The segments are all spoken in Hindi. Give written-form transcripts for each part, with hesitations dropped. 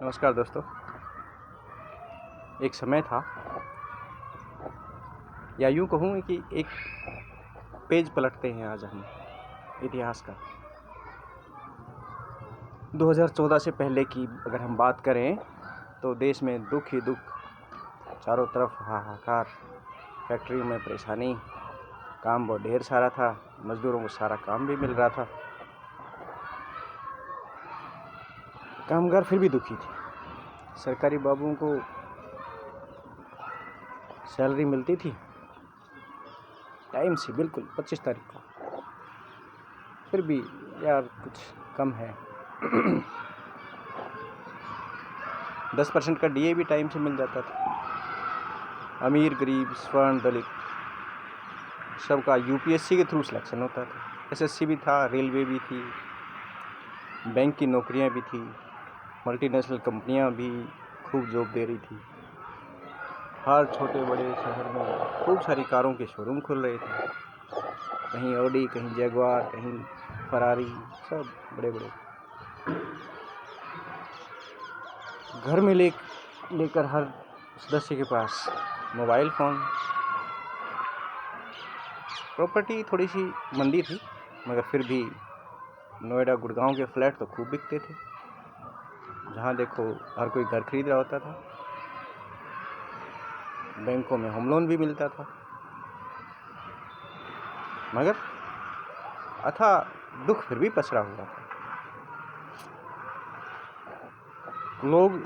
नमस्कार दोस्तों। एक समय था, या यूँ कहूँ कि एक पेज पलटते हैं आज हम इतिहास का। 2014 से पहले की अगर हम बात करें तो देश में दुख ही दुख, चारों तरफ हाहाकार, फैक्ट्रियों में परेशानी, काम बहुत ढेर सारा था, मजदूरों को सारा काम भी मिल रहा था, कामगार फिर भी दुखी थे। सरकारी बाबुओं को सैलरी मिलती थी टाइम से, बिल्कुल 25 तारीख को, फिर भी यार कुछ कम है। 10% का डीए भी टाइम से मिल जाता था। अमीर गरीब स्वर्ण दलित सबका यूपीएससी के थ्रू सिलेक्शन होता था। एसएससी भी था, रेलवे भी थी, बैंक की नौकरियां भी थी, मल्टीनेशनल कंपनियां भी खूब जॉब दे रही थी। हर छोटे बड़े शहर में खूब सारी कारों के शोरूम खुल रहे थे, कहीं ऑडी, कहीं जैगुआर, कहीं फरारी, सब बड़े बड़े। घर में लेकर हर सदस्य के पास मोबाइल फ़ोन। प्रॉपर्टी थोड़ी सी मंदी थी, मगर फिर भी नोएडा गुड़गांव के फ्लैट तो खूब बिकते थे। जहाँ देखो हर कोई घर खरीद रहा होता था। बैंकों में होम लोन भी मिलता था, मगर अथा दुख फिर भी पसरा हुआ था। लोग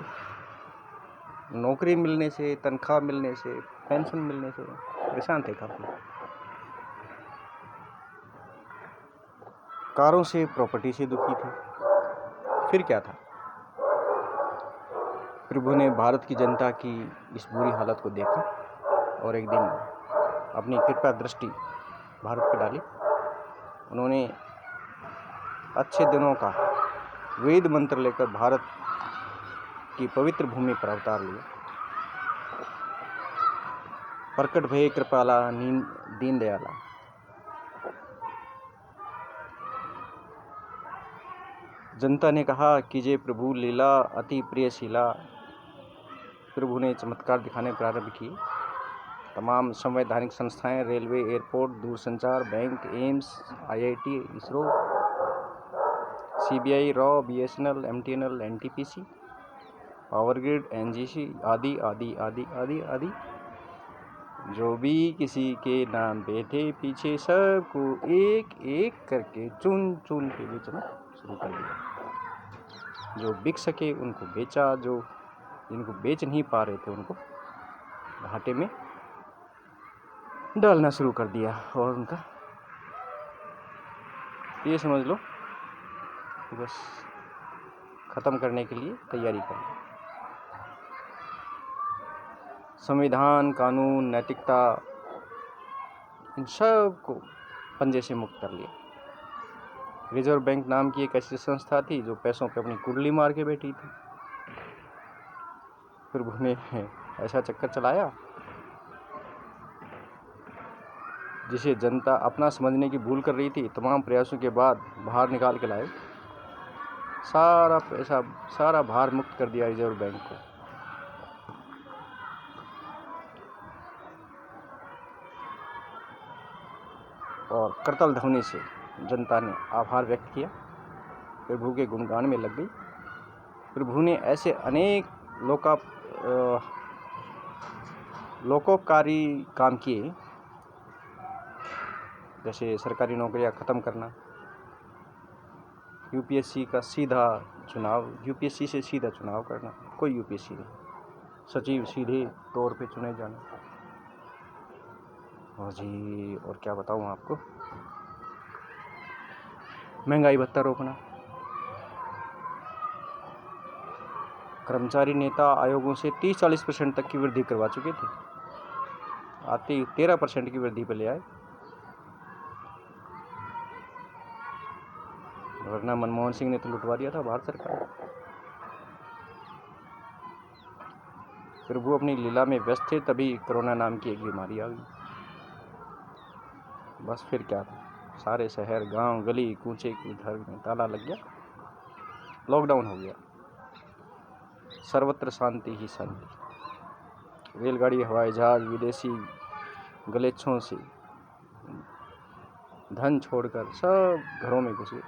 नौकरी मिलने से, तनख्वाह मिलने से, पेंशन मिलने से परेशान थे काफ़ी। कारों से, प्रॉपर्टी से दुखी थे। फिर क्या था? प्रभु ने भारत की जनता की इस बुरी हालत को देखा और एक दिन अपनी कृपा दृष्टि भारत पर डाली। उन्होंने अच्छे दिनों का वेद मंत्र लेकर भारत की पवित्र भूमि पर अवतार लिया। प्रकट भये कृपाला दीन दयाला। जनता ने कहा कि जे प्रभु लीला अति प्रियशीला। प्रभु ने चमत्कार दिखाने प्रारंभ किए। तमाम संवैधानिक संस्थाएं, रेलवे, एयरपोर्ट, दूरसंचार, bank, AIIMS, IIT, ISRO, CBI, raw, BSNL, MTNL, NTPC, power grid, NGC आदि आदि आदि आदि आदि, जो भी किसी के नाम पे थे पीछे, सबको एक एक करके चुन चुन के बेचना शुरू कर दिया। जो बिक सके उनको बेचा, जो जिनको बेच नहीं पा रहे थे उनको घाटे में डालना शुरू कर दिया और उनका ये समझ लो कि बस ख़त्म करने के लिए तैयारी कर ली। संविधान, कानून, नैतिकता, इन सब को पंजे से मुक्त कर लिया। रिजर्व बैंक नाम की एक ऐसी संस्था थी जो पैसों पे अपनी कुंडली मार के बैठी थी। प्रभु ने ऐसा चक्कर चलाया जिसे जनता अपना समझने की भूल कर रही थी। तमाम प्रयासों के बाद बाहर निकाल के लाए। सारा पैसा, सारा भार मुक्त कर दिया रिजर्व बैंक को। और करतल ध्वनि से जनता ने आभार व्यक्त किया, प्रभु के गुणगान में लग गई। प्रभु ने ऐसे अनेक लोकोपकारी काम किए, जैसे सरकारी नौकरियां ख़त्म करना, यूपीएससी का सीधा चुनाव, यूपीएससी से सीधा चुनाव करना, कोई यूपीएससी नहीं, सचिव सीधे तौर पे चुने जाना। और जी, और क्या बताऊं आपको, महंगाई भत्ता रोकना, कर्मचारी नेता आयोगों से 30-40% तक की वृद्धि करवा चुके थे, आते ही 13% की वृद्धि पर ले आए। वरना मनमोहन सिंह ने तो लुटवा दिया था भारत सरकार। प्रभु अपनी लीला में व्यस्त थे, तभी कोरोना नाम की एक बीमारी आ गई। बस फिर क्या था, सारे शहर, गांव, गली कूचे की घर में ताला लग गया, लॉकडाउन हो गया। सर्वत्र शांति ही शांति। रेलगाड़ी, हवाई जहाज, विदेशी गलेच्छों से धन छोड़कर सब घरों में घुसे।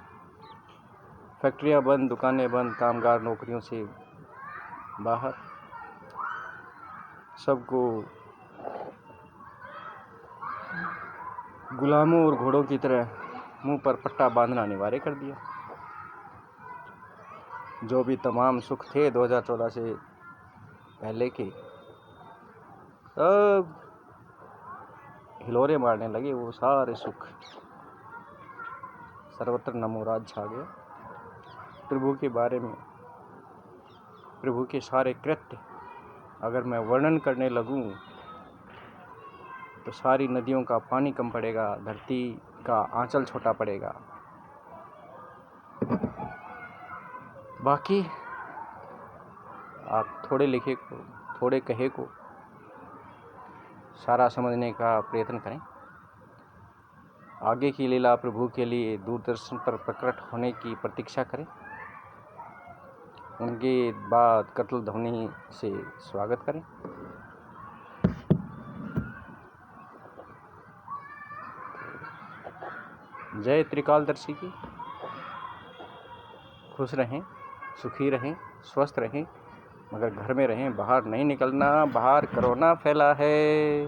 फैक्ट्रियां बंद, दुकानें बंद, कामगार नौकरियों से बाहर। सबको गुलामों और घोड़ों की तरह मुंह पर पट्टा बांधना अनिवार्य कर दिया। जो भी तमाम सुख थे 2014 से पहले के, सब हिलोरे मारने लगे वो सारे सुख। सर्वत्र नमोराज छा गया। प्रभु के बारे में, प्रभु के सारे कृत्य अगर मैं वर्णन करने लगूं तो सारी नदियों का पानी कम पड़ेगा, धरती का आंचल छोटा पड़ेगा। बाकी आप थोड़े लिखे को, थोड़े कहे को सारा समझने का प्रयत्न करें। आगे की लीला प्रभु के लिए दूरदर्शन पर प्रकट होने की प्रतीक्षा करें। उनके बाद कटल ध्वनि से स्वागत करें। जय त्रिकालदर्शी की। खुश रहें, सुखी रहें, स्वस्थ रहें, मगर घर में रहें, बाहर नहीं निकलना। बाहर कोरोना फैला है।